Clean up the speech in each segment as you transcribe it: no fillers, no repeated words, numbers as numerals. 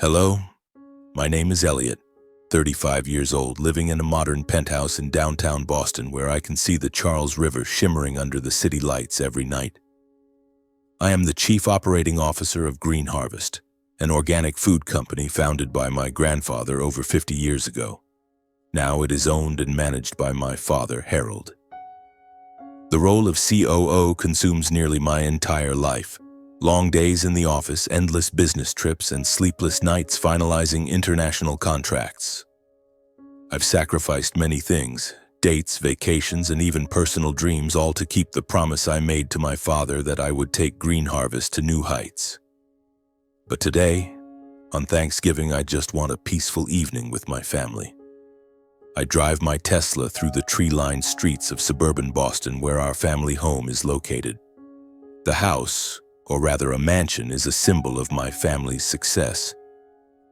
Hello, my name is Elliot, 35 years old, living in a modern penthouse in downtown Boston where I can see the Charles River shimmering under the city lights every night. I am the Chief Operating Officer of Green Harvest, an organic food company founded by my grandfather over 50 years ago. Now it is owned and managed by my father, Harold. The role of COO consumes nearly my entire life. Long days in the office, endless business trips, and sleepless nights finalizing international contracts. I've sacrificed many things, dates, vacations, and even personal dreams, all to keep the promise I made to my father that I would take Green Harvest to new heights. But today, on Thanksgiving, I just want a peaceful evening with my family. I drive my Tesla through the tree-lined streets of suburban Boston where our family home is located. The house, or rather a mansion, is a symbol of my family's success.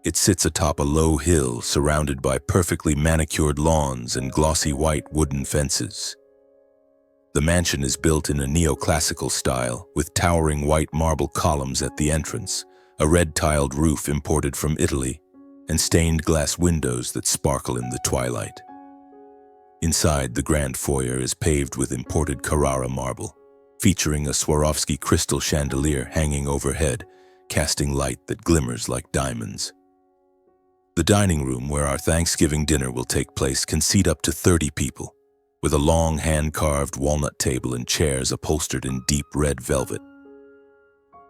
It sits atop a low hill surrounded by perfectly manicured lawns and glossy white wooden fences. The mansion is built in a neoclassical style with towering white marble columns at the entrance, a red-tiled roof imported from Italy, and stained glass windows that sparkle in the twilight. Inside, the grand foyer is paved with imported Carrara marble, featuring a Swarovski crystal chandelier hanging overhead, casting light that glimmers like diamonds. The dining room where our Thanksgiving dinner will take place can seat up to 30 people, with a long hand-carved walnut table and chairs upholstered in deep red velvet.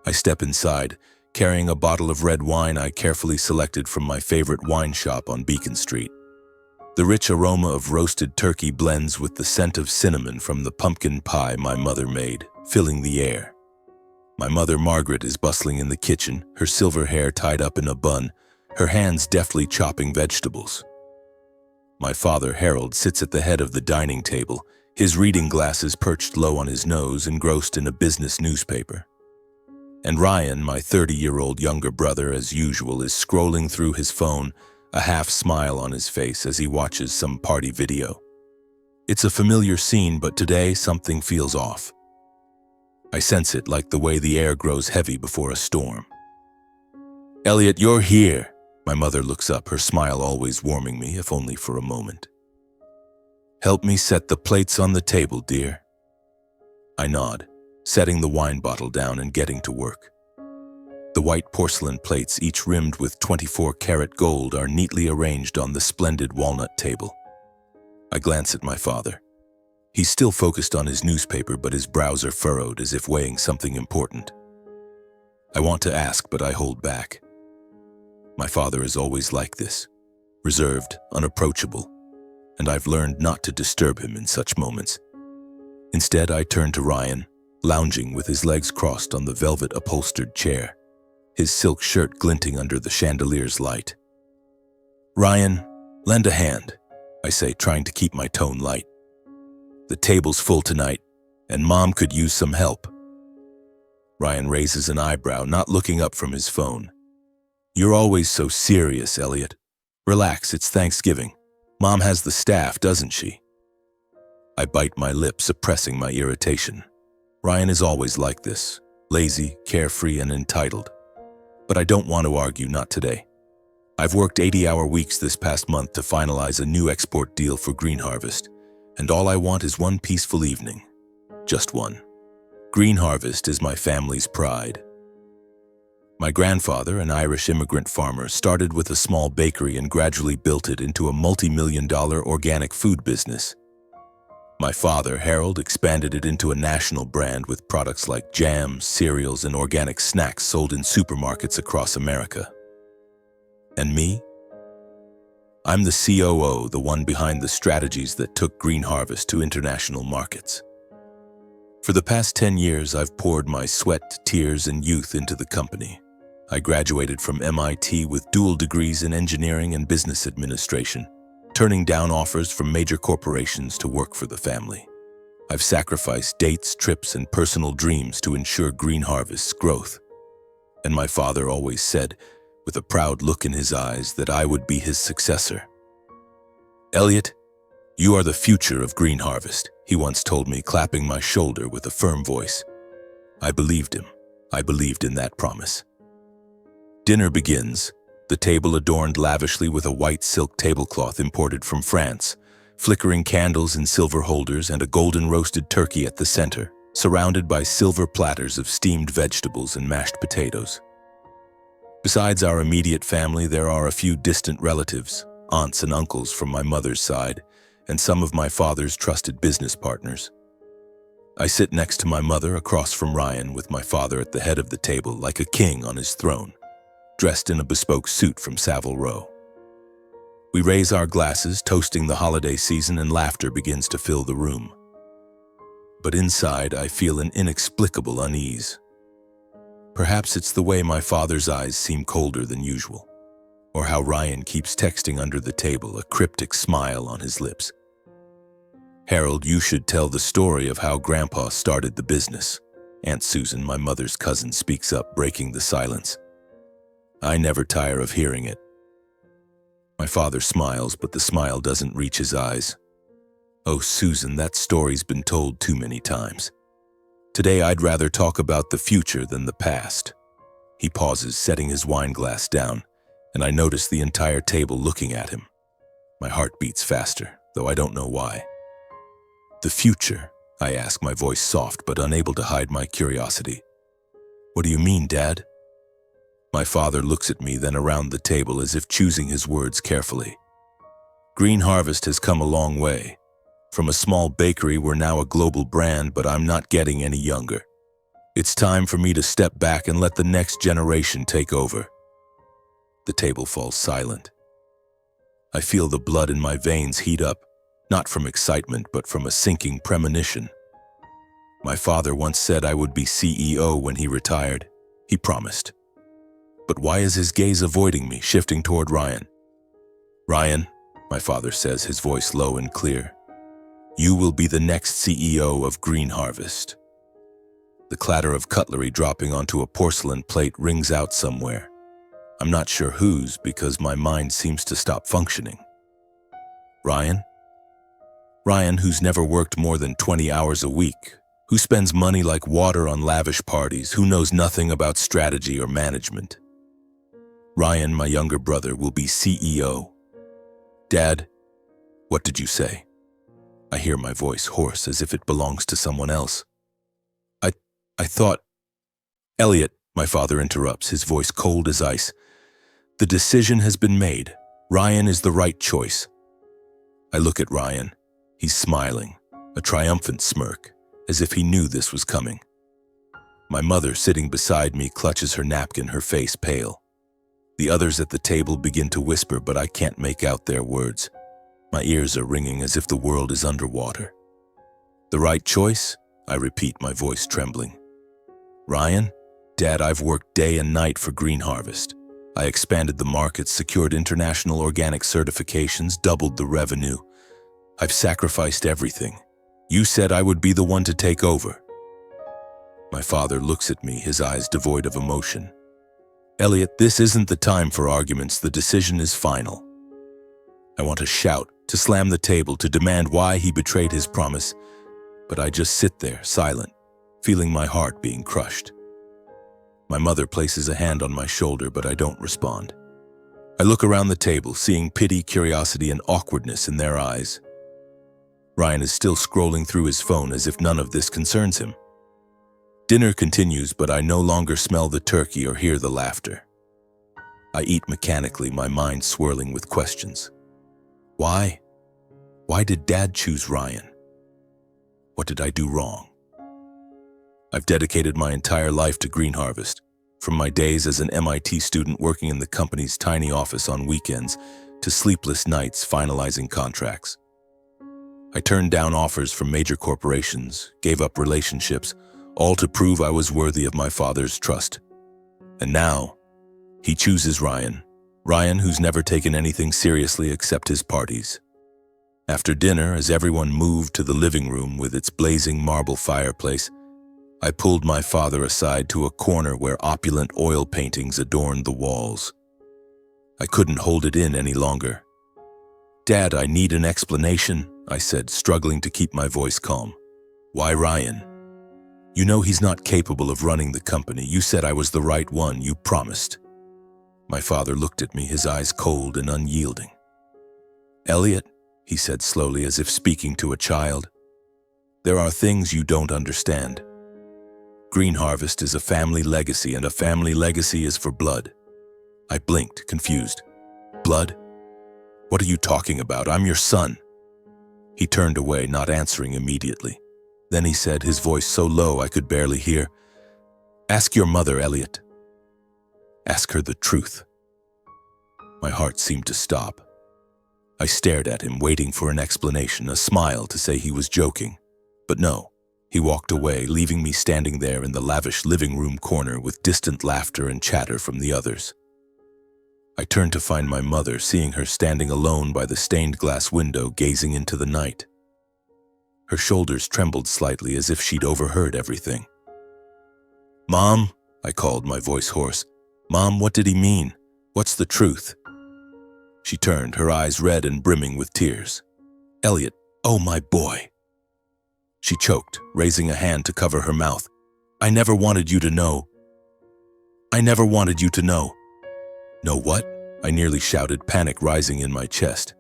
I step inside, carrying a bottle of red wine I carefully selected from my favorite wine shop on Beacon Street. The rich aroma of roasted turkey blends with the scent of cinnamon from the pumpkin pie my mother made, filling the air. My mother, Margaret, is bustling in the kitchen, her silver hair tied up in a bun, her hands deftly chopping vegetables. My father, Harold, sits at the head of the dining table, his reading glasses perched low on his nose, engrossed in a business newspaper. And Ryan, my 30-year-old younger brother, as usual, is scrolling through his phone, a half smile on his face as he watches some party video. It's a familiar scene, but today something feels off. I sense it, like the way the air grows heavy before a storm. "Elliot, you're here." My mother looks up, her smile always warming me, if only for a moment. "Help me set the plates on the table, dear." I nod, setting the wine bottle down and getting to work. The white porcelain plates, each rimmed with 24-karat gold, are neatly arranged on the splendid walnut table. I glance at my father. He's still focused on his newspaper, but his brows are furrowed as if weighing something important. I want to ask, but I hold back. My father is always like this, reserved, unapproachable, and I've learned not to disturb him in such moments. Instead, I turn to Ryan, lounging with his legs crossed on the velvet-upholstered chair, his silk shirt glinting under the chandelier's light. "Ryan, lend a hand," I say, trying to keep my tone light. "The table's full tonight, and Mom could use some help." Ryan raises an eyebrow, not looking up from his phone. "You're always so serious, Elliot. Relax, it's Thanksgiving. Mom has the staff, doesn't she?" I bite my lip, suppressing my irritation. Ryan is always like this, lazy, carefree, and entitled. But I don't want to argue, not today. I've worked 80-hour weeks this past month to finalize a new export deal for Green Harvest, and all I want is one peaceful evening. Just one. Green Harvest is my family's pride. My grandfather, an Irish immigrant farmer, started with a small bakery and gradually built it into a multi-million-dollar organic food business. My father, Harold, expanded it into a national brand with products like jams, cereals, and organic snacks sold in supermarkets across America. And me? I'm the COO, the one behind the strategies that took Green Harvest to international markets. For the past 10 years, I've poured my sweat, tears, and youth into the company. I graduated from MIT with dual degrees in engineering and business administration, turning down offers from major corporations to work for the family. I've sacrificed dates, trips, and personal dreams to ensure Green Harvest's growth. And my father always said, with a proud look in his eyes, that I would be his successor. "Elliot, you are the future of Green Harvest," he once told me, clapping my shoulder with a firm voice. I believed him. I believed in that promise. Dinner begins, The table adorned lavishly with a white silk tablecloth imported from France, flickering candles in silver holders and a golden roasted turkey at the center, surrounded by silver platters of steamed vegetables and mashed potatoes. Besides our immediate family, there are a few distant relatives, aunts and uncles from my mother's side, and some of my father's trusted business partners. I sit next to my mother across from Ryan, with my father at the head of the table like a king on his throne, dressed in a bespoke suit from Savile Row. We raise our glasses, toasting the holiday season, and laughter begins to fill the room. But inside, I feel an inexplicable unease. Perhaps it's the way my father's eyes seem colder than usual, or how Ryan keeps texting under the table, a cryptic smile on his lips. "Harold, you should tell the story of how Grandpa started the business." Aunt Susan, my mother's cousin, speaks up, breaking the silence. I never tire of hearing it. My father smiles, but the smile doesn't reach his eyes. "Oh, Susan, that story's been told too many times. Today I'd rather talk about the future than the past." He pauses, setting his wine glass down, and I notice the entire table looking at him. My heart beats faster, though I don't know why. "The future?" I ask, my voice soft but unable to hide my curiosity. "What do you mean, Dad?" My father looks at me, then around the table, as if choosing his words carefully. "Green Harvest has come a long way. From a small bakery, we're now a global brand, but I'm not getting any younger. It's time for me to step back and let the next generation take over." The table falls silent. I feel the blood in my veins heat up, not from excitement, but from a sinking premonition. My father once said I would be CEO when he retired. He promised. But why is his gaze avoiding me, shifting toward Ryan? "Ryan," my father says, his voice low and clear, "you will be the next CEO of Green Harvest." The clatter of cutlery dropping onto a porcelain plate rings out somewhere. I'm not sure whose, because my mind seems to stop functioning. Ryan? Ryan, who's never worked more than 20 hours a week, who spends money like water on lavish parties, who knows nothing about strategy or management. Ryan, my younger brother, will be CEO. "Dad, what did you say?" I hear my voice hoarse, as if it belongs to someone else. I thought... "Elliot," my father interrupts, his voice cold as ice. "The decision has been made. Ryan is the right choice." I look at Ryan. He's smiling, a triumphant smirk, as if he knew this was coming. My mother, sitting beside me, clutches her napkin, her face pale. The others at the table begin to whisper, but I can't make out their words. My ears are ringing as if the world is underwater. "The right choice?" I repeat, my voice trembling. "Ryan? Dad, I've worked day and night for Green Harvest. I expanded the markets, secured international organic certifications, doubled the revenue. I've sacrificed everything. You said I would be the one to take over." My father looks at me, his eyes devoid of emotion. "Elliot, this isn't the time for arguments. The decision is final." I want to shout, to slam the table, to demand why he betrayed his promise, but I just sit there, silent, feeling my heart being crushed. My mother places a hand on my shoulder, but I don't respond. I look around the table, seeing pity, curiosity, and awkwardness in their eyes. Ryan is still scrolling through his phone as if none of this concerns him. Dinner continues, but I no longer smell the turkey or hear the laughter. I eat mechanically, my mind swirling with questions. Why? Why did Dad choose Ryan? What did I do wrong? I've dedicated my entire life to Green Harvest, from my days as an MIT student working in the company's tiny office on weekends to sleepless nights finalizing contracts. I turned down offers from major corporations, gave up relationships, all to prove I was worthy of my father's trust. And now, he chooses Ryan. Ryan, who's never taken anything seriously except his parties. After dinner, as everyone moved to the living room with its blazing marble fireplace, I pulled my father aside to a corner where opulent oil paintings adorned the walls. I couldn't hold it in any longer. "Dad, I need an explanation," I said, struggling to keep my voice calm. "Why Ryan? You know he's not capable of running the company. You said I was the right one, you promised." My father looked at me, his eyes cold and unyielding. "Elliot," he said slowly, as if speaking to a child, "there are things you don't understand. Green Harvest is a family legacy, and a family legacy is for blood." I blinked, confused. "Blood? What are you talking about? I'm your son." He turned away, not answering immediately. Then he said, his voice so low I could barely hear, "Ask your mother, Elliot. Ask her the truth." My heart seemed to stop. I stared at him, waiting for an explanation, a smile to say he was joking. But no, he walked away, leaving me standing there in the lavish living room corner with distant laughter and chatter from the others. I turned to find my mother, seeing her standing alone by the stained glass window, gazing into the night. Her shoulders trembled slightly, as if she'd overheard everything. "Mom," I called, my voice hoarse. "Mom, what did he mean? What's the truth?" She turned, her eyes red and brimming with tears. "Elliot, oh my boy." She choked, raising a hand to cover her mouth. "I never wanted you to know. I never wanted you to know." "Know what?" I nearly shouted, panic rising in my chest.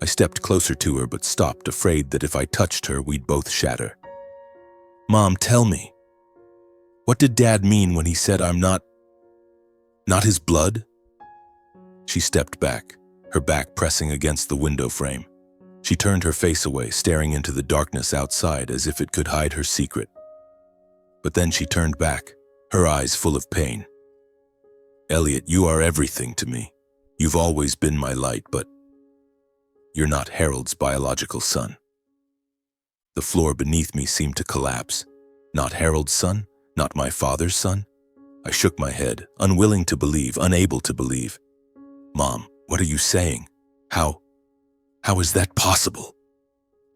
I stepped closer to her but stopped, afraid that if I touched her, we'd both shatter. "Mom, tell me. What did Dad mean when he said I'm not his blood?" She stepped back, her back pressing against the window frame. She turned her face away, staring into the darkness outside as if it could hide her secret. But then she turned back, her eyes full of pain. "Elliot, you are everything to me. You've always been my light, but you're not Harold's biological son." The floor beneath me seemed to collapse. Not Harold's son? Not my father's son? I shook my head, unwilling to believe, unable to believe. "Mom, what are you saying? How is that possible?"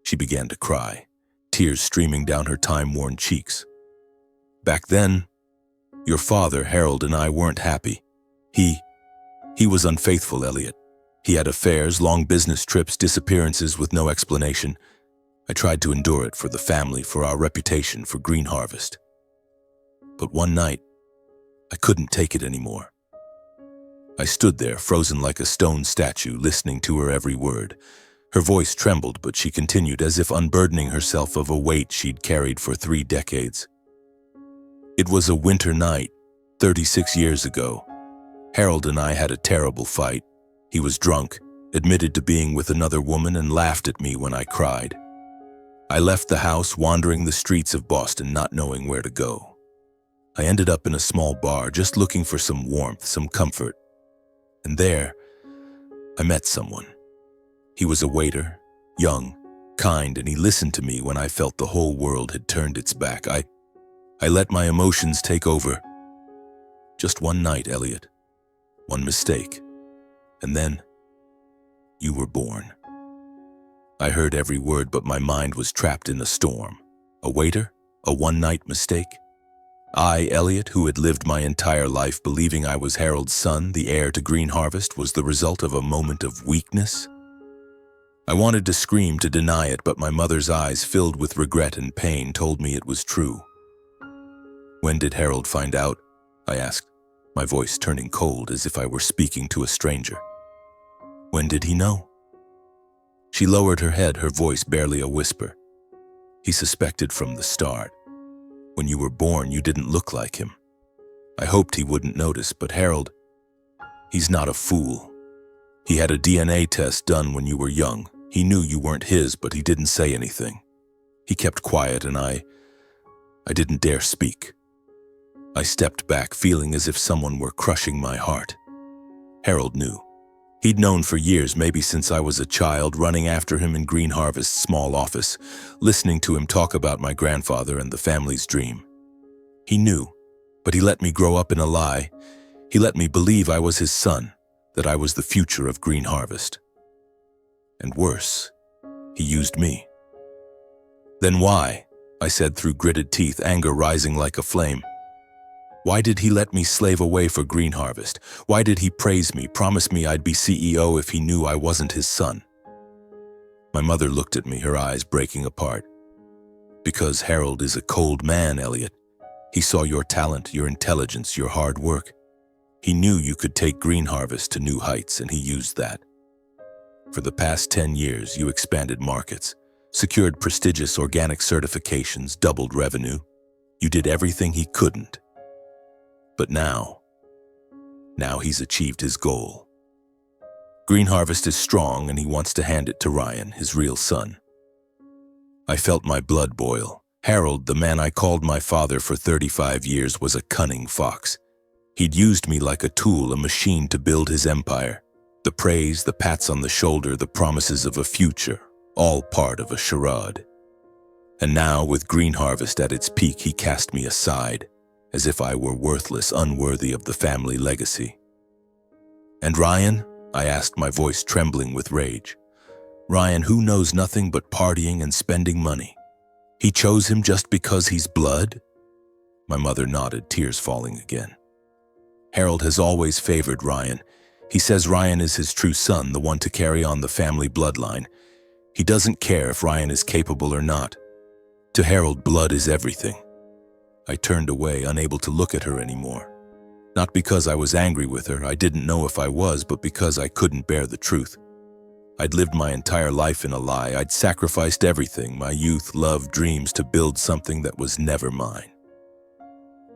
She began to cry, tears streaming down her time-worn cheeks. "Back then, your father, Harold, and I weren't happy. He was unfaithful, Elliot. He had affairs, long business trips, disappearances with no explanation. I tried to endure it for the family, for our reputation, for Green Harvest. But one night, I couldn't take it anymore. I stood there, frozen like a stone statue, listening to her every word. Her voice trembled, but she continued, as if unburdening herself of a weight she'd carried for 3 decades. "It was a winter night, 36 years ago. Harold and I had a terrible fight. He was drunk, admitted to being with another woman, and laughed at me when I cried. I left the house, wandering the streets of Boston, not knowing where to go. I ended up in a small bar, just looking for some warmth, some comfort. And there, I met someone. He was a waiter, young, kind, and he listened to me when I felt the whole world had turned its back. I let my emotions take over. Just one night, Elliot. One mistake. And then, you were born." I heard every word, but my mind was trapped in a storm. A waiter? A one-night mistake? I, Elliot, who had lived my entire life believing I was Harold's son, the heir to Green Harvest, was the result of a moment of weakness? I wanted to scream, to deny it, but my mother's eyes, filled with regret and pain, told me it was true. "When did Harold find out?" I asked, my voice turning cold as if I were speaking to a stranger. "When did he know?" She lowered her head, her voice barely a whisper. "He suspected from the start. When you were born, you didn't look like him. I hoped he wouldn't notice, but Harold, he's not a fool. He had a DNA test done when you were young. He knew you weren't his, but he didn't say anything. He kept quiet, and I didn't dare speak. I stepped back, feeling as if someone were crushing my heart. Harold knew. He'd known for years, maybe since I was a child, running after him in Green Harvest's small office, listening to him talk about my grandfather and the family's dream. He knew, but he let me grow up in a lie. He let me believe I was his son, that I was the future of Green Harvest. And worse, he used me. "Then why?" I said through gritted teeth, anger rising like a flame. "Why did he let me slave away for Green Harvest? Why did he praise me, promise me I'd be CEO if he knew I wasn't his son?" My mother looked at me, her eyes breaking apart. "Because Harold is a cold man, Elliot. He saw your talent, your intelligence, your hard work. He knew you could take Green Harvest to new heights, and he used that. For the past 10 years, you expanded markets, secured prestigious organic certifications, doubled revenue. You did everything he couldn't. But now he's achieved his goal. Green Harvest is strong, and he wants to hand it to Ryan, his real son. I felt my blood boil. Harold, the man I called my father for 35 years, was a cunning fox. He'd used me like a tool, a machine to build his empire. The praise, the pats on the shoulder, the promises of a future, all part of a charade. And now, with Green Harvest at its peak, he cast me aside, as if I were worthless, unworthy of the family legacy. And Ryan? I asked, my voice trembling with rage. Ryan, who knows nothing but partying and spending money. He chose him just because he's blood? My mother nodded, tears falling again. Harold has always favored Ryan. He says Ryan is his true son, the one to carry on the family bloodline. He doesn't care if Ryan is capable or not. To Harold, blood is everything. I turned away, unable to look at her anymore. Not because I was angry with her, I didn't know if I was, but because I couldn't bear the truth. I'd lived my entire life in a lie. I'd sacrificed everything, my youth, love, dreams, to build something that was never mine.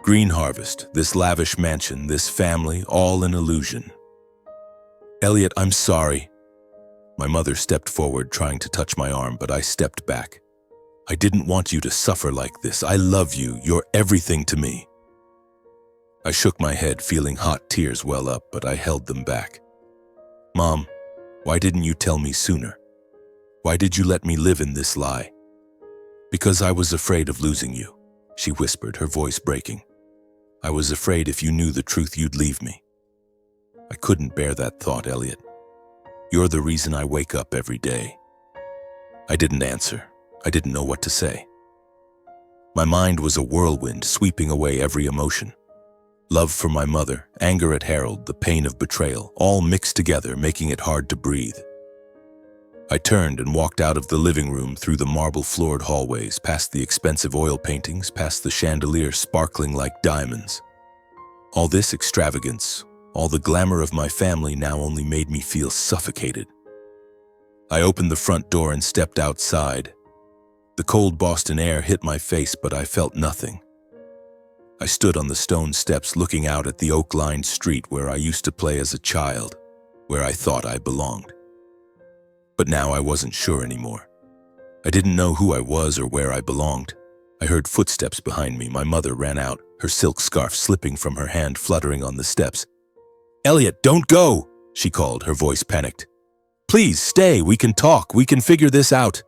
Green Harvest, this lavish mansion, this family, all an illusion. Elliot, I'm sorry. My mother stepped forward, trying to touch my arm, but I stepped back. I didn't want you to suffer like this. I love you. You're everything to me. I shook my head, feeling hot tears well up, but I held them back. Mom, why didn't you tell me sooner? Why did you let me live in this lie? Because I was afraid of losing you, she whispered, her voice breaking. I was afraid if you knew the truth, you'd leave me. I couldn't bear that thought, Elliot. You're the reason I wake up every day. I didn't answer. I didn't know what to say. My mind was a whirlwind, sweeping away every emotion. Love for my mother, anger at Harold, the pain of betrayal, all mixed together, making it hard to breathe. I turned and walked out of the living room, through the marble-floored hallways, past the expensive oil paintings, past the chandelier sparkling like diamonds. All this extravagance, all the glamour of my family now only made me feel suffocated. I opened the front door and stepped outside. The cold Boston air hit my face, but I felt nothing. I stood on the stone steps looking out at the oak-lined street where I used to play as a child, where I thought I belonged. But now I wasn't sure anymore. I didn't know who I was or where I belonged. I heard footsteps behind me. My mother ran out, her silk scarf slipping from her hand, fluttering on the steps. Elliot, don't go, she called, her voice panicked. Please stay, we can talk, we can figure this out.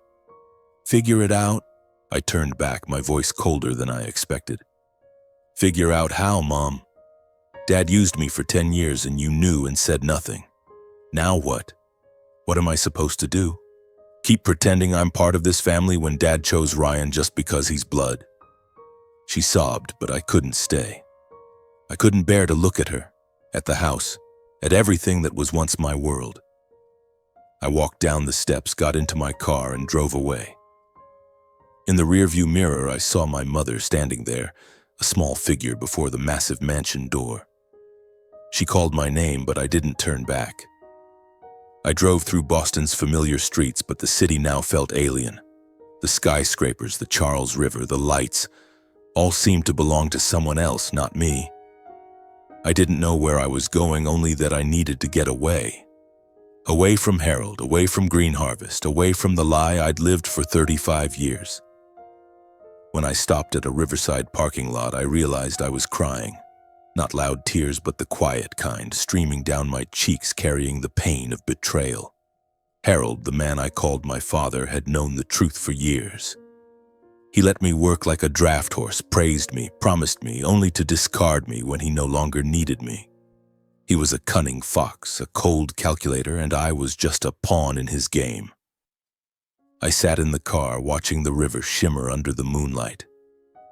Figure it out? I turned back, my voice colder than I expected. Figure out how, Mom? Dad used me for 10 years and you knew and said nothing. Now what? What am I supposed to do? Keep pretending I'm part of this family when Dad chose Ryan just because he's blood? She sobbed, but I couldn't stay. I couldn't bear to look at her, at the house, at everything that was once my world. I walked down the steps, got into my car, and drove away. In the rearview mirror, I saw my mother standing there, a small figure before the massive mansion door. She called my name, but I didn't turn back. I drove through Boston's familiar streets, but the city now felt alien. The skyscrapers, the Charles River, the lights, all seemed to belong to someone else, not me. I didn't know where I was going, only that I needed to get away. Away from Harold, away from Green Harvest, away from the lie I'd lived for 35 years. When I stopped at a riverside parking lot, I realized I was crying. Not loud tears, but the quiet kind, streaming down my cheeks, carrying the pain of betrayal. Harold, the man I called my father, had known the truth for years. He let me work like a draft horse, praised me, promised me, only to discard me when he no longer needed me. He was a cunning fox, a cold calculator, and I was just a pawn in his game. I sat in the car, watching the river shimmer under the moonlight.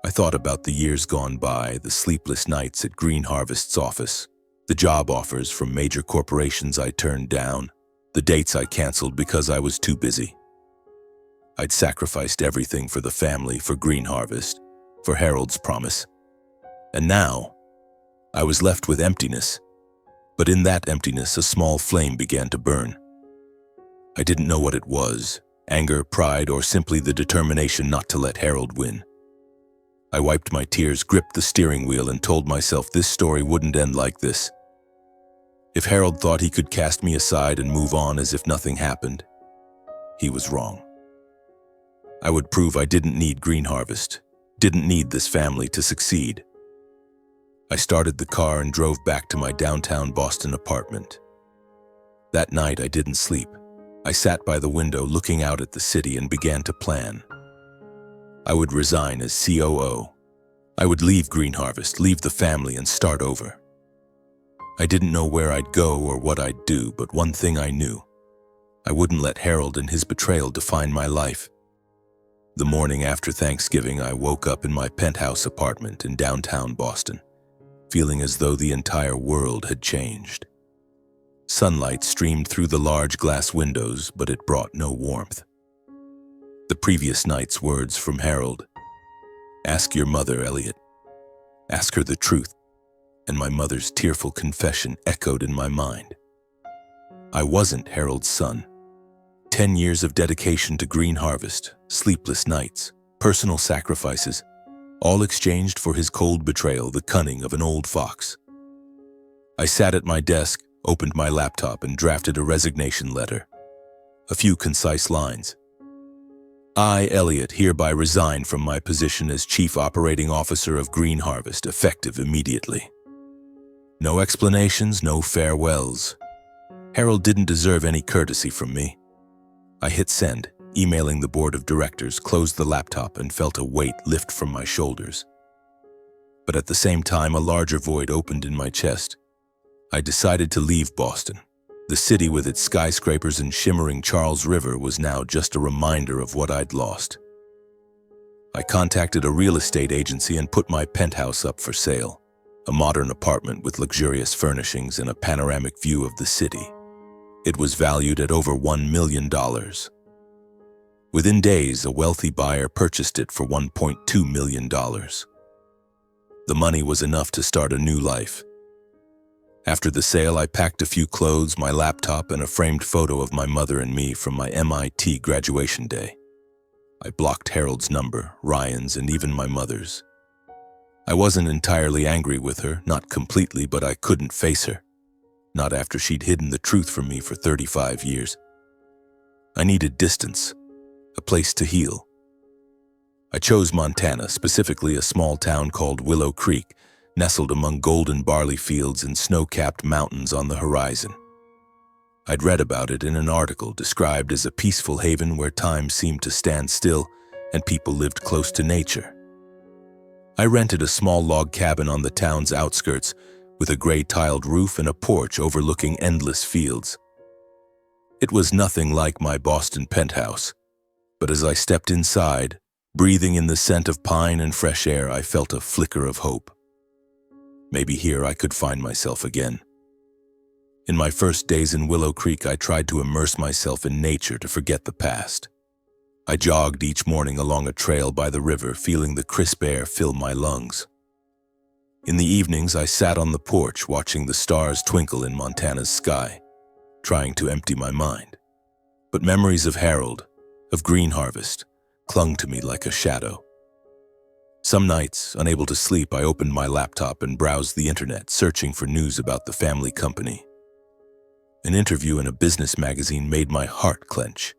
I thought about the years gone by, the sleepless nights at Green Harvest's office, the job offers from major corporations I turned down, the dates I canceled because I was too busy. I'd sacrificed everything for the family, for Green Harvest, for Harold's promise. And now, I was left with emptiness, But in that emptiness, a small flame began to burn. I didn't know what it was, anger, pride, or simply the determination not to let Harold win. I wiped my tears, gripped the steering wheel, and told myself this story wouldn't end like this. If Harold thought he could cast me aside and move on as if nothing happened, he was wrong. I would prove I didn't need Green Harvest, didn't need this family to succeed. I started the car and drove back to my downtown Boston apartment. That night I didn't sleep. I sat by the window looking out at the city and began to plan. I would resign as COO. I would leave Green Harvest, leave the family, and start over. I didn't know where I'd go or what I'd do, but one thing I knew. I wouldn't let Harold and his betrayal define my life. The morning after Thanksgiving, I woke up in my penthouse apartment in downtown Boston, feeling as though the entire world had changed. Sunlight streamed through the large glass windows, but it brought no warmth. The previous night's words from Harold, "Ask your mother, Elliot. Ask her the truth," and my mother's tearful confession echoed in my mind. I wasn't Harold's son. 10 years of dedication to Green Harvest, sleepless nights, personal sacrifices, all exchanged for his cold betrayal, the cunning of an old fox. I sat at my desk, opened my laptop, and drafted a resignation letter. A few concise lines. I, Elliot, hereby resign from my position as Chief Operating Officer of Green Harvest, effective immediately. No explanations, no farewells. Harold didn't deserve any courtesy from me. I hit send, emailing the board of directors, closed the laptop, and felt a weight lift from my shoulders. But at the same time, a larger void opened in my chest. I decided to leave Boston. The city with its skyscrapers and shimmering Charles River was now just a reminder of what I'd lost. I contacted a real estate agency and put my penthouse up for sale, a modern apartment with luxurious furnishings and a panoramic view of the city. It was valued at over $1 million. Within days, a wealthy buyer purchased it for $1.2 million. The money was enough to start a new life. After the sale, I packed a few clothes, my laptop, and a framed photo of my mother and me from my MIT graduation day. I blocked Harold's number, Ryan's, and even my mother's. I wasn't entirely angry with her, not completely, but I couldn't face her. Not after she'd hidden the truth from me for 35 years. I needed distance, a place to heal. I chose Montana, specifically a small town called Willow Creek, nestled among golden barley fields and snow-capped mountains on the horizon. I'd read about it in an article described as a peaceful haven where time seemed to stand still and people lived close to nature. I rented a small log cabin on the town's outskirts with a gray tiled roof and a porch overlooking endless fields. It was nothing like my Boston penthouse, but as I stepped inside, breathing in the scent of pine and fresh air, I felt a flicker of hope. Maybe here I could find myself again. In my first days in Willow Creek, I tried to immerse myself in nature to forget the past. I jogged each morning along a trail by the river, feeling the crisp air fill my lungs. In the evenings, I sat on the porch watching the stars twinkle in Montana's sky, trying to empty my mind. But memories of Harold, of Green Harvest, clung to me like a shadow. Some nights, unable to sleep, I opened my laptop and browsed the internet, searching for news about the family company. An interview in a business magazine made my heart clench.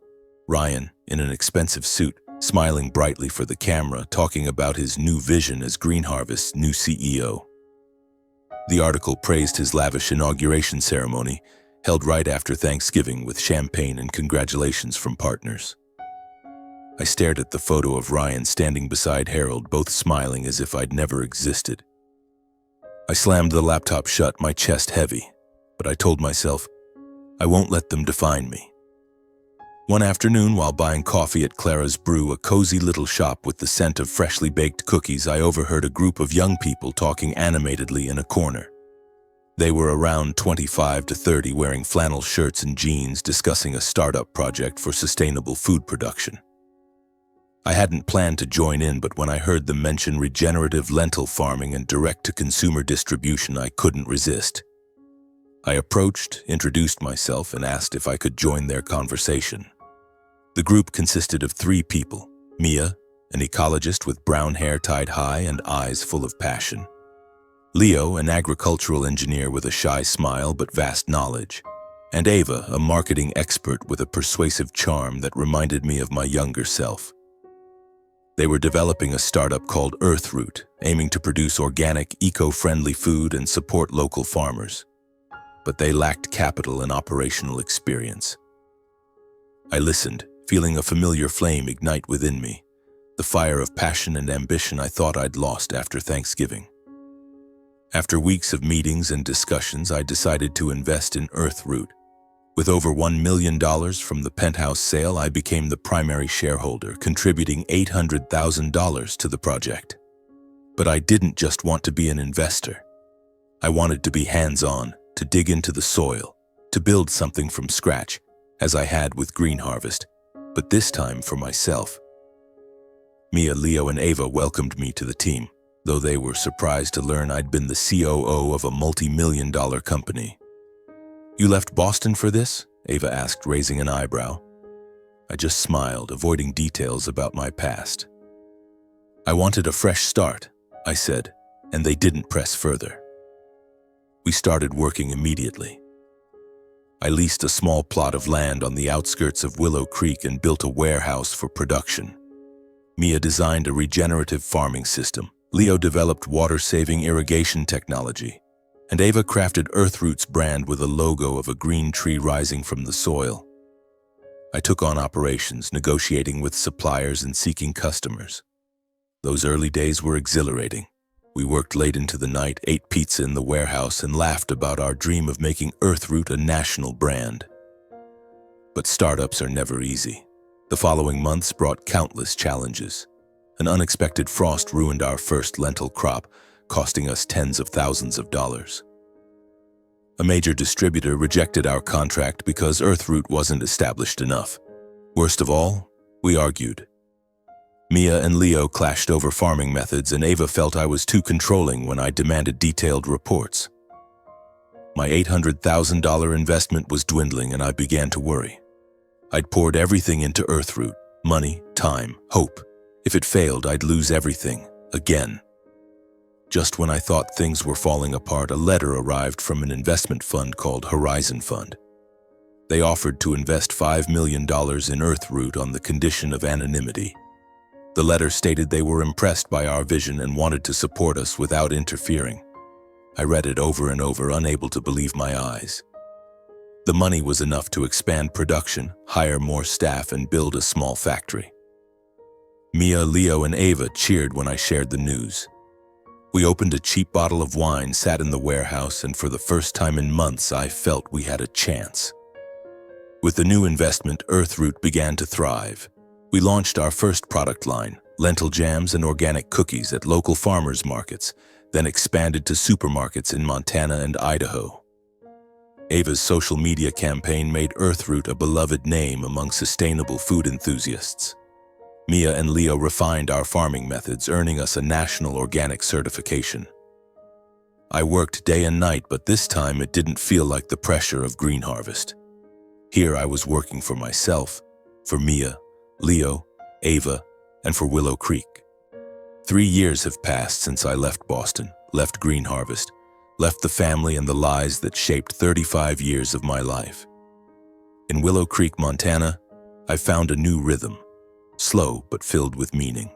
Ryan, in an expensive suit, smiling brightly for the camera, talking about his new vision as Green Harvest's new CEO. The article praised his lavish inauguration ceremony, held right after Thanksgiving with champagne and congratulations from partners. I stared at the photo of Ryan standing beside Harold, both smiling as if I'd never existed. I slammed the laptop shut, my chest heavy, but I told myself, I won't let them define me. One afternoon, while buying coffee at Clara's Brew, a cozy little shop with the scent of freshly baked cookies, I overheard a group of young people talking animatedly in a corner. They were around 25 to 30, wearing flannel shirts and jeans, discussing a startup project for sustainable food production. I hadn't planned to join in, but when I heard them mention regenerative lentil farming and direct-to-consumer distribution, I couldn't resist. I approached, introduced myself, and asked if I could join their conversation. The group consisted of 3 people: Mia, an ecologist with brown hair tied high and eyes full of passion; Leo, an agricultural engineer with a shy smile but vast knowledge; and Ava, a marketing expert with a persuasive charm that reminded me of my younger self. They were developing a startup called Earthroot, aiming to produce organic, eco-friendly food and support local farmers. But they lacked capital and operational experience. I listened, feeling a familiar flame ignite within me, the fire of passion and ambition I thought I'd lost after Thanksgiving. After weeks of meetings and discussions, I decided to invest in Earthroot. With over $1 million from the penthouse sale, I became the primary shareholder, contributing $800,000 to the project. But I didn't just want to be an investor. I wanted to be hands-on, to dig into the soil, to build something from scratch, as I had with Green Harvest, but this time for myself. Mia, Leo, and Ava welcomed me to the team, though they were surprised to learn I'd been the COO of a multi-million-dollar company. "You left Boston for this?" Ava asked, raising an eyebrow. I just smiled, avoiding details about my past. "I wanted a fresh start," I said, and they didn't press further. We started working immediately. I leased a small plot of land on the outskirts of Willow Creek and built a warehouse for production. Mia designed a regenerative farming system. Leo developed water-saving irrigation technology, and Ava crafted Earthroot's brand with a logo of a green tree rising from the soil. I took on operations, negotiating with suppliers and seeking customers. Those early days were exhilarating. We worked late into the night, ate pizza in the warehouse, and laughed about our dream of making Earthroot a national brand. But startups are never easy. The following months brought countless challenges. An unexpected frost ruined our first lentil crop, costing us tens of thousands of dollars. A major distributor rejected our contract because Earthroot wasn't established enough. Worst of all, we argued. Mia and Leo clashed over farming methods, and Ava felt I was too controlling when I demanded detailed reports. My $800,000 investment was dwindling, and I began to worry. I'd poured everything into Earthroot: money, time, hope. If it failed, I'd lose everything, again. Just when I thought things were falling apart, a letter arrived from an investment fund called Horizon Fund. They offered to invest $5 million in Earthroot on the condition of anonymity. The letter stated they were impressed by our vision and wanted to support us without interfering. I read it over and over, unable to believe my eyes. The money was enough to expand production, hire more staff, and build a small factory. Mia, Leo, and Ava cheered when I shared the news. We opened a cheap bottle of wine, sat in the warehouse, and for the first time in months, I felt we had a chance. With the new investment, Earthroot began to thrive. We launched our first product line, lentil jams and organic cookies, at local farmers markets, then expanded to supermarkets in Montana and Idaho. Ava's social media campaign made Earthroot a beloved name among sustainable food enthusiasts. Mia and Leo refined our farming methods, earning us a national organic certification. I worked day and night, but this time it didn't feel like the pressure of Green Harvest. Here I was working for myself, for Mia, Leo, Ava, and for Willow Creek. 3 years have passed since I left Boston, left Green Harvest, left the family and the lies that shaped 35 years of my life. In Willow Creek, Montana, I found a new rhythm, slow but filled with meaning.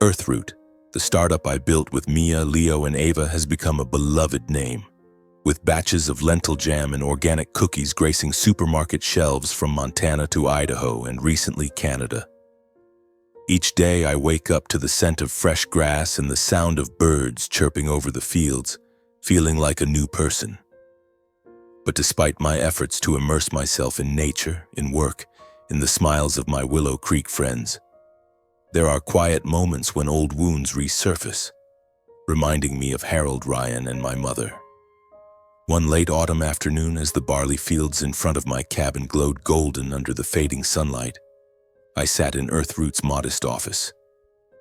Earthroot, the startup I built with Mia, Leo, and Ava, has become a beloved name, with batches of lentil jam and organic cookies gracing supermarket shelves from Montana to Idaho and recently Canada. Each day I wake up to the scent of fresh grass and the sound of birds chirping over the fields, feeling like a new person. But despite my efforts to immerse myself in nature, in work, in the smiles of my Willow Creek friends, there are quiet moments when old wounds resurface, reminding me of Harold Ryan and my mother. One late autumn afternoon, as the barley fields in front of my cabin glowed golden under the fading sunlight, I sat in Earthroot's modest office,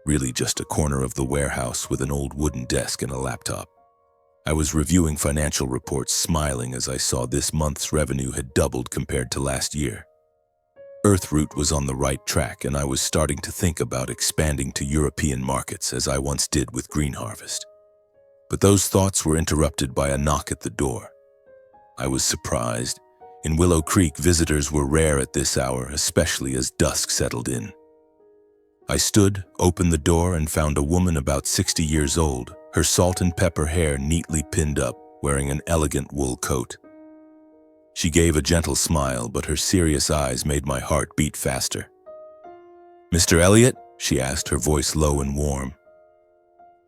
really just a corner of the warehouse with an old wooden desk and a laptop. I was reviewing financial reports, smiling as I saw this month's revenue had doubled compared to last year. Earthroot was on the right track, and I was starting to think about expanding to European markets as I once did with Green Harvest. But those thoughts were interrupted by a knock at the door. I was surprised. In Willow Creek, visitors were rare at this hour, especially as dusk settled in. I stood, opened the door, and found a woman about 60 years old, her salt and pepper hair neatly pinned up, wearing an elegant wool coat. She gave a gentle smile, but her serious eyes made my heart beat faster. "Mr. Elliot?" she asked, her voice low and warm.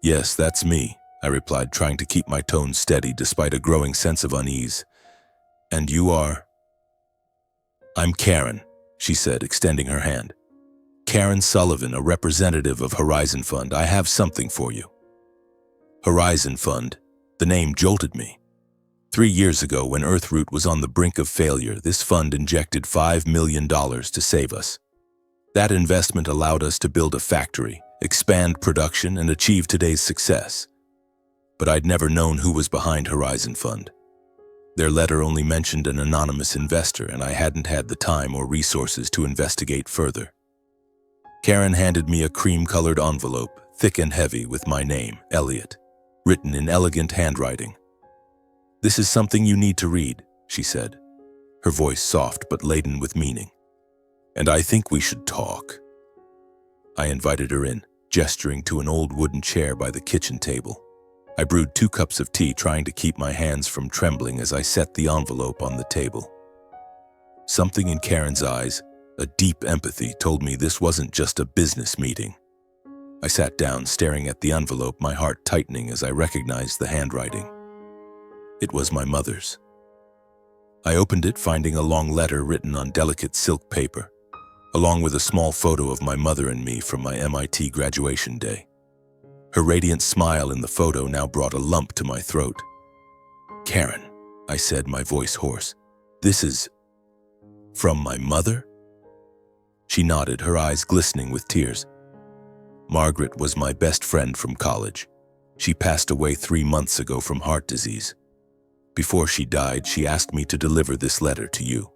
"Yes, that's me," I replied, trying to keep my tone steady despite a growing sense of unease. "And you are?" "I'm Karen," she said, extending her hand. "Karen Sullivan, a representative of Horizon Fund. I have something for you." Horizon Fund. The name jolted me. 3 years ago, when Earthroot was on the brink of failure, this fund injected $5 million to save us. That investment allowed us to build a factory, expand production, and achieve today's success. But I'd never known who was behind Horizon Fund. Their letter only mentioned an anonymous investor, and I hadn't had the time or resources to investigate further. Karen handed me a cream-colored envelope, thick and heavy, with my name, Elliot, written in elegant handwriting. "This is something you need to read," she said, her voice soft but laden with meaning. "And I think we should talk." I invited her in, gesturing to an old wooden chair by the kitchen table. I brewed 2 cups of tea, trying to keep my hands from trembling as I set the envelope on the table. Something in Karen's eyes, a deep empathy, told me this wasn't just a business meeting. I sat down, staring at the envelope, my heart tightening as I recognized the handwriting. It was my mother's. I opened it, finding a long letter written on delicate silk paper, along with a small photo of my mother and me from my MIT graduation day. Her radiant smile in the photo now brought a lump to my throat. "Karen," I said, my voice hoarse, "this is from my mother?" She nodded, her eyes glistening with tears. "Margaret was my best friend from college. She passed away 3 months ago from heart disease. Before she died, she asked me to deliver this letter to you,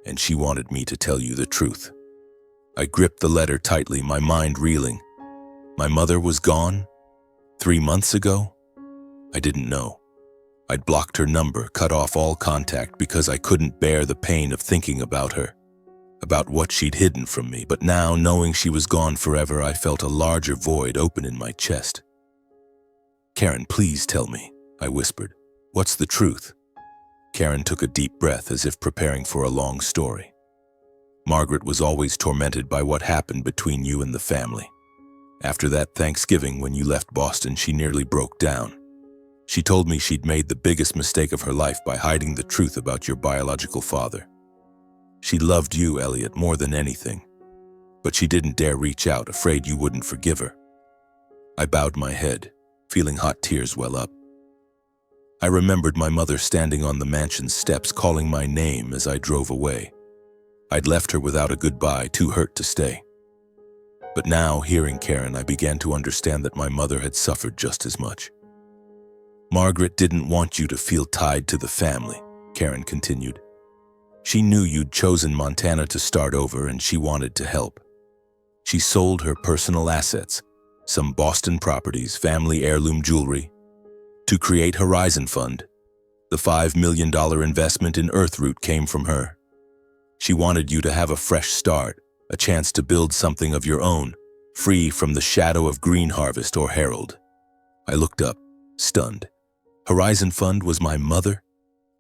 and she wanted me to tell you the truth." I gripped the letter tightly, my mind reeling. My mother was gone? 3 months ago? I didn't know. I'd blocked her number, cut off all contact because I couldn't bear the pain of thinking about her, about what she'd hidden from me. But now, knowing she was gone forever, I felt a larger void open in my chest. "Karen, please tell me," I whispered. "What's the truth?" Karen took a deep breath, as if preparing for a long story. "Margaret was always tormented by what happened between you and the family. After that Thanksgiving, when you left Boston, she nearly broke down. She told me she'd made the biggest mistake of her life by hiding the truth about your biological father. She loved you, Elliot, more than anything, but she didn't dare reach out, afraid you wouldn't forgive her." I bowed my head, feeling hot tears well up. I remembered my mother standing on the mansion's steps, calling my name as I drove away. I'd left her without a goodbye, too hurt to stay. But now, hearing Karen, I began to understand that my mother had suffered just as much. "Margaret didn't want you to feel tied to the family," Karen continued. "She knew you'd chosen Montana to start over, and she wanted to help. She sold her personal assets, some Boston properties, family heirloom jewelry, to create Horizon Fund. The $5 million investment in Earthroot came from her. She wanted you to have a fresh start, a chance to build something of your own, free from the shadow of Green Harvest or Herald." I looked up, stunned. Horizon Fund was my mother?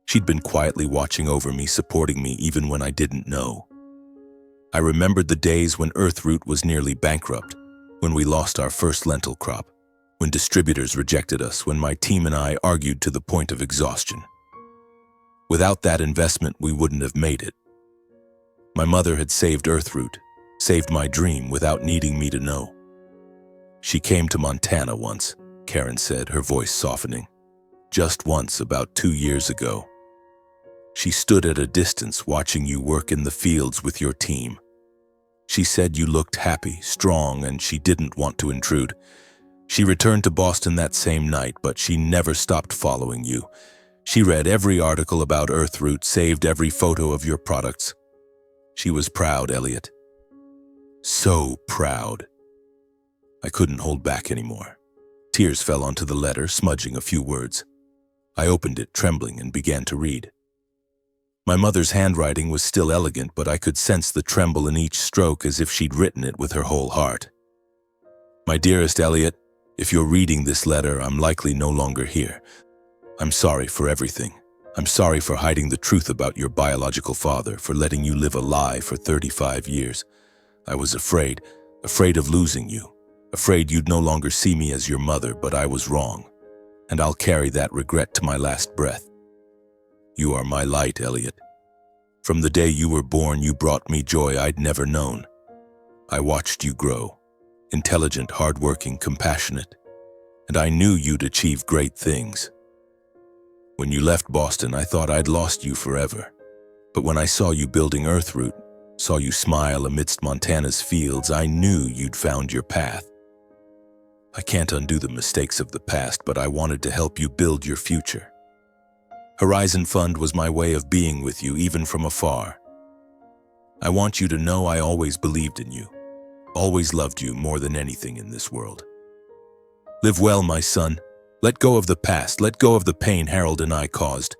She'd been quietly watching over me, supporting me even when I didn't know. I remembered the days when Earthroot was nearly bankrupt, when we lost our first lentil crop, when distributors rejected us, when my team and I argued to the point of exhaustion. Without that investment, we wouldn't have made it. My mother had saved Earthroot, saved my dream without needing me to know. "She came to Montana once," Karen said, her voice softening. "Just once, about 2 years ago. She stood at a distance watching you work in the fields with your team. She said you looked happy, strong, and she didn't want to intrude. She returned to Boston that same night, but she never stopped following you. She read every article about Earthroot, saved every photo of your products. She was proud, Elliot. So proud. I couldn't hold back anymore. Tears fell onto the letter, smudging a few words. I opened it, trembling, and began to read. My mother's handwriting was still elegant, but I could sense the tremble in each stroke as if she'd written it with her whole heart. My dearest Elliot, if you're reading this letter, I'm likely no longer here. I'm sorry for everything. I'm sorry for hiding the truth about your biological father, for letting you live a lie for 35 years. I was afraid of losing you, afraid you'd no longer see me as your mother, but I was wrong, and I'll carry that regret to my last breath. You are my light, Elliot. From the day you were born, you brought me joy I'd never known. I watched you grow, intelligent, hardworking, compassionate, and I knew you'd achieve great things. When you left Boston, I thought I'd lost you forever. But when I saw you building Earthroot, saw you smile amidst Montana's fields, I knew you'd found your path. I can't undo the mistakes of the past, but I wanted to help you build your future. Horizon Fund was my way of being with you, even from afar. I want you to know I always believed in you, always loved you more than anything in this world. Live well, my son. Let go of the past, let go of the pain Harold and I caused.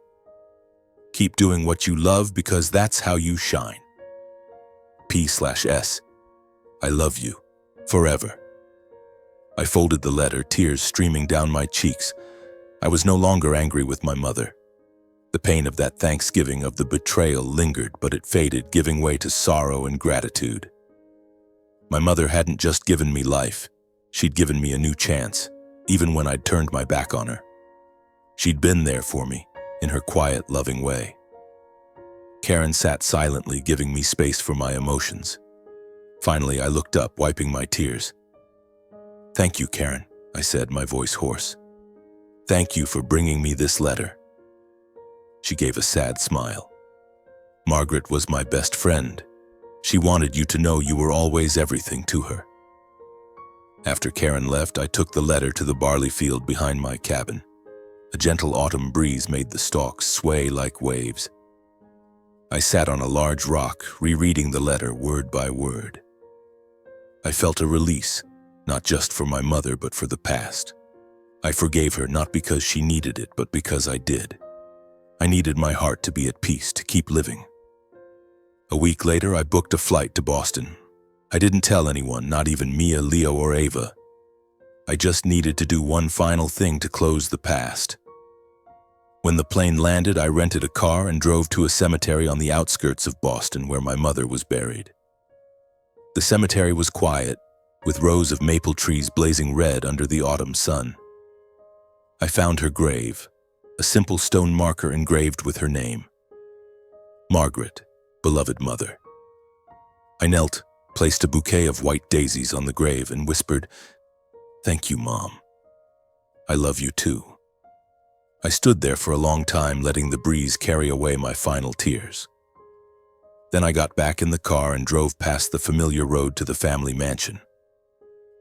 Keep doing what you love, because that's how you shine. P/S. I love you, forever. I folded the letter, tears streaming down my cheeks. I was no longer angry with my mother. The pain of that Thanksgiving, of the betrayal, lingered, but it faded, giving way to sorrow and gratitude. My mother hadn't just given me life. She'd given me a new chance, even when I'd turned my back on her. She'd been there for me, in her quiet, loving way. Karen sat silently, giving me space for my emotions. Finally, I looked up, wiping my tears. Thank you, Karen, I said, my voice hoarse. Thank you for bringing me this letter. She gave a sad smile. Margaret was my best friend. She wanted you to know you were always everything to her. After Karen left, I took the letter to the barley field behind my cabin. A gentle autumn breeze made the stalks sway like waves. I sat on a large rock, rereading the letter word by word. I felt a release, not just for my mother, but for the past. I forgave her, not because she needed it, but because I did. I needed my heart to be at peace, to keep living. A week later, I booked a flight to Boston. I didn't tell anyone, not even Mia, Leo, or Ava. I just needed to do one final thing to close the past. When the plane landed, I rented a car and drove to a cemetery on the outskirts of Boston where my mother was buried. The cemetery was quiet, with rows of maple trees blazing red under the autumn sun. I found her grave, a simple stone marker engraved with her name. Margaret, beloved mother. I knelt, placed a bouquet of white daisies on the grave, and whispered, "Thank you, Mom. I love you too." I stood there for a long time, letting the breeze carry away my final tears. Then I got back in the car and drove past the familiar road to the family mansion.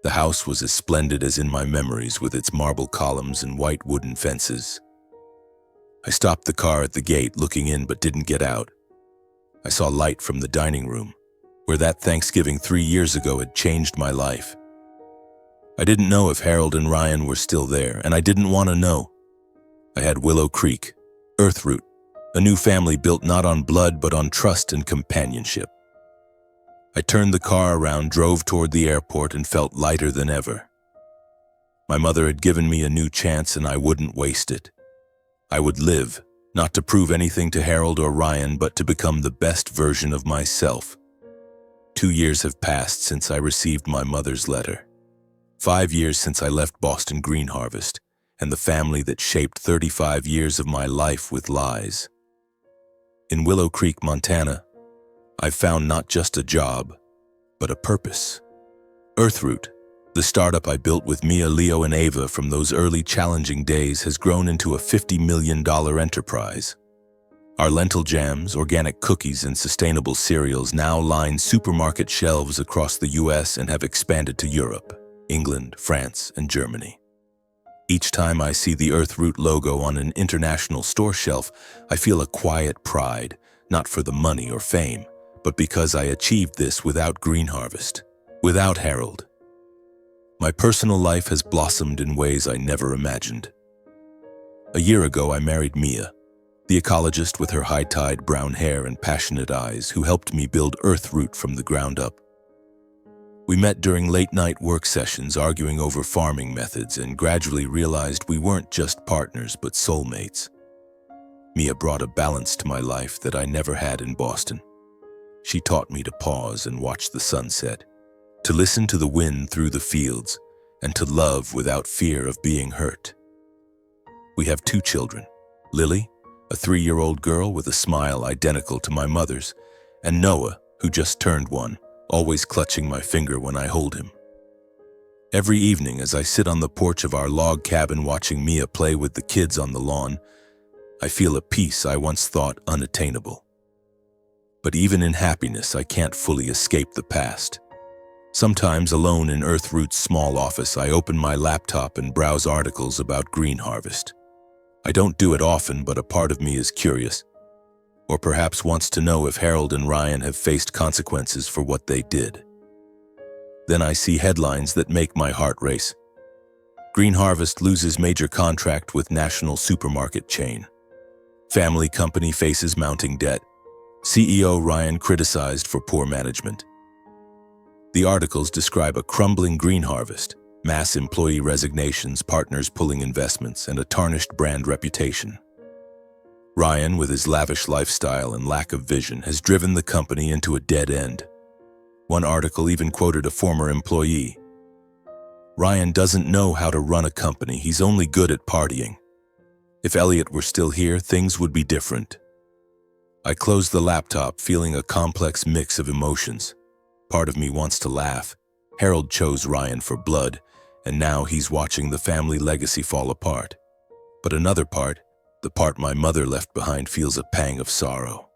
The house was as splendid as in my memories, with its marble columns and white wooden fences. I stopped the car at the gate, looking in but didn't get out. I saw light from the dining room, where that Thanksgiving 3 years ago had changed my life. I didn't know if Harold and Ryan were still there, and I didn't want to know. I had Willow Creek, Earthroot, a new family built not on blood but on trust and companionship. I turned the car around, drove toward the airport, and felt lighter than ever. My mother had given me a new chance, and I wouldn't waste it. I would live, not to prove anything to Harold or Ryan, but to become the best version of myself. 2 years have passed since I received my mother's letter. 5 years since I left Boston Green Harvest, and the family that shaped 35 years of my life with lies. In Willow Creek, Montana, I found not just a job, but a purpose. Earthroot, the startup I built with Mia, Leo, and Ava from those early challenging days, has grown into a $50 million enterprise. Our lentil jams, organic cookies, and sustainable cereals now line supermarket shelves across the US and have expanded to Europe. England, France, and Germany. Each time I see the Earthroot logo on an international store shelf, I feel a quiet pride, not for the money or fame, but because I achieved this without Green Harvest, without Harold. My personal life has blossomed in ways I never imagined. A year ago, I married Mia, the ecologist with her high-tide brown hair and passionate eyes who helped me build Earthroot from the ground up. We met during late-night work sessions arguing over farming methods and gradually realized we weren't just partners but soulmates. Mia brought a balance to my life that I never had in Boston. She taught me to pause and watch the sunset, to listen to the wind through the fields, and to love without fear of being hurt. We have 2 children, Lily, a 3-year-old girl with a smile identical to my mother's, and Noah, who just turned 1, always clutching my finger when I hold him. Every evening as I sit on the porch of our log cabin watching Mia play with the kids on the lawn, I feel a peace I once thought unattainable. But even in happiness, I can't fully escape the past. Sometimes alone in Earthroot's small office, I open my laptop and browse articles about Green Harvest. I don't do it often, but a part of me is curious, or perhaps wants to know if Harold and Ryan have faced consequences for what they did. Then I see headlines that make my heart race. Green Harvest loses major contract with national supermarket chain. Family company faces mounting debt. CEO Ryan criticized for poor management. The articles describe a crumbling Green Harvest, mass employee resignations, partners pulling investments, and a tarnished brand reputation. Ryan, with his lavish lifestyle and lack of vision, has driven the company into a dead end. One article even quoted a former employee. Ryan doesn't know how to run a company, he's only good at partying. If Elliot were still here, things would be different. I close the laptop, feeling a complex mix of emotions. Part of me wants to laugh. Harold chose Ryan for blood, and now he's watching the family legacy fall apart. But another part, the part my mother left behind, feels a pang of sorrow.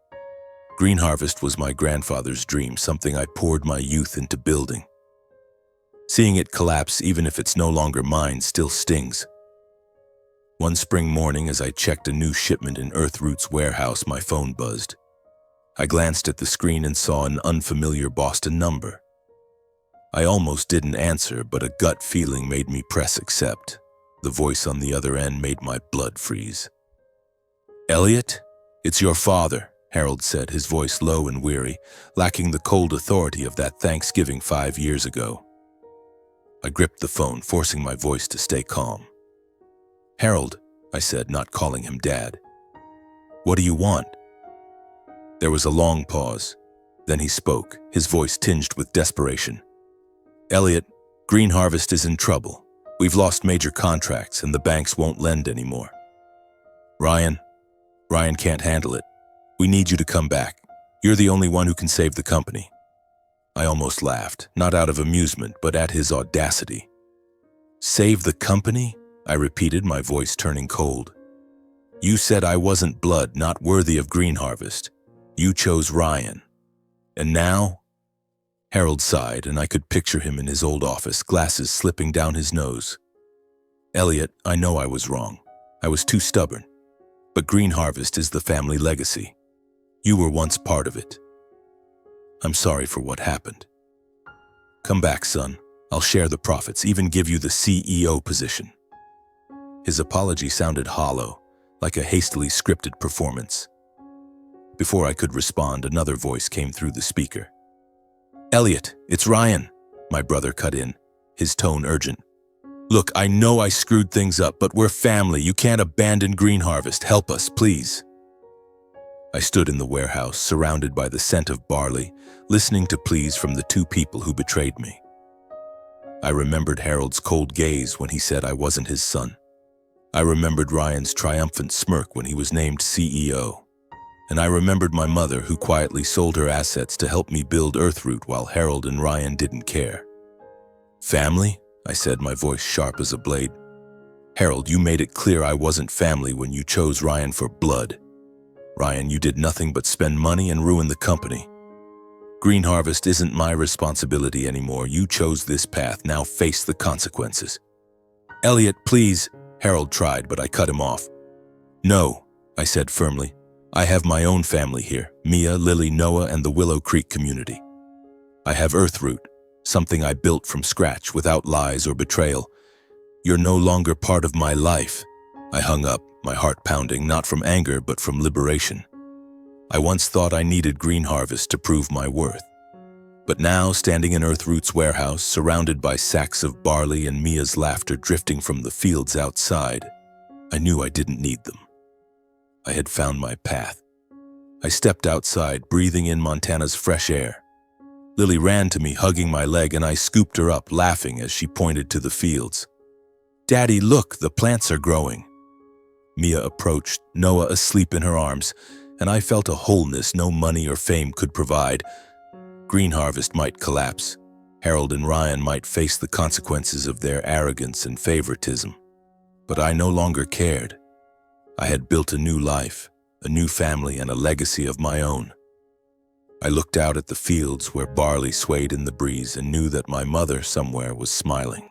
Green Harvest was my grandfather's dream, something I poured my youth into building. Seeing it collapse, even if it's no longer mine, still stings. One spring morning, as I checked a new shipment in Earthroot's warehouse, my phone buzzed. I glanced at the screen and saw an unfamiliar Boston number. I almost didn't answer, but a gut feeling made me press accept. The voice on the other end made my blood freeze. "Elliot, it's your father," Harold said, his voice low and weary, lacking the cold authority of that Thanksgiving 5 years ago. I gripped the phone, forcing my voice to stay calm. "Harold," I said, not calling him Dad. "What do you want?" There was a long pause. Then he spoke, his voice tinged with desperation. "Elliot, Green Harvest is in trouble. We've lost major contracts and the banks won't lend anymore. Ryan can't handle it. We need you to come back. You're the only one who can save the company." I almost laughed, not out of amusement, but at his audacity. "Save the company?" I repeated, my voice turning cold. "You said I wasn't blood, not worthy of Green Harvest. You chose Ryan. And now?" Harold sighed, and I could picture him in his old office, glasses slipping down his nose. "Elliot, I know I was wrong. I was too stubborn. But Green Harvest is the family legacy. You were once part of it. I'm sorry for what happened. Come back, son. I'll share the profits, even give you the CEO position." His apology sounded hollow, like a hastily scripted performance. Before I could respond, another voice came through the speaker. "Elliot, it's Ryan," my brother cut in, his tone urgent. "Look, I know I screwed things up, but we're family. You can't abandon Green Harvest. Help us, please." I stood in the warehouse, surrounded by the scent of barley, listening to pleas from the 2 people who betrayed me. I remembered Harold's cold gaze when he said I wasn't his son. I remembered Ryan's triumphant smirk when he was named CEO. And I remembered my mother, who quietly sold her assets to help me build Earthroot while Harold and Ryan didn't care. "Family?" I said, my voice sharp as a blade. "Harold, you made it clear I wasn't family when you chose Ryan for blood. Ryan, you did nothing but spend money and ruin the company. Green harvest isn't my responsibility anymore. You chose this path, now face the consequences. Elliot, please, Harold tried, but I cut him off. No, I said firmly. I have my own family here, Mia, Lily, Noah, and the Willow Creek community. I have Earthroot, something I built from scratch without lies or betrayal. You're no longer part of my life. I hung up, my heart pounding, not from anger, but from liberation. I once thought I needed Green Harvest to prove my worth. But now, standing in Earthroot's warehouse, surrounded by sacks of barley and Mia's laughter drifting from the fields outside, I knew I didn't need them. I had found my path. I stepped outside, breathing in Montana's fresh air. Lily ran to me, hugging my leg, and I scooped her up, laughing as she pointed to the fields. Daddy, look, the plants are growing. Mia approached, Noah asleep in her arms, and I felt a wholeness no money or fame could provide. Green Harvest might collapse. Harold and Ryan might face the consequences of their arrogance and favoritism. But I no longer cared. I had built a new life, a new family, and a legacy of my own. I looked out at the fields where barley swayed in the breeze and knew that my mother somewhere was smiling.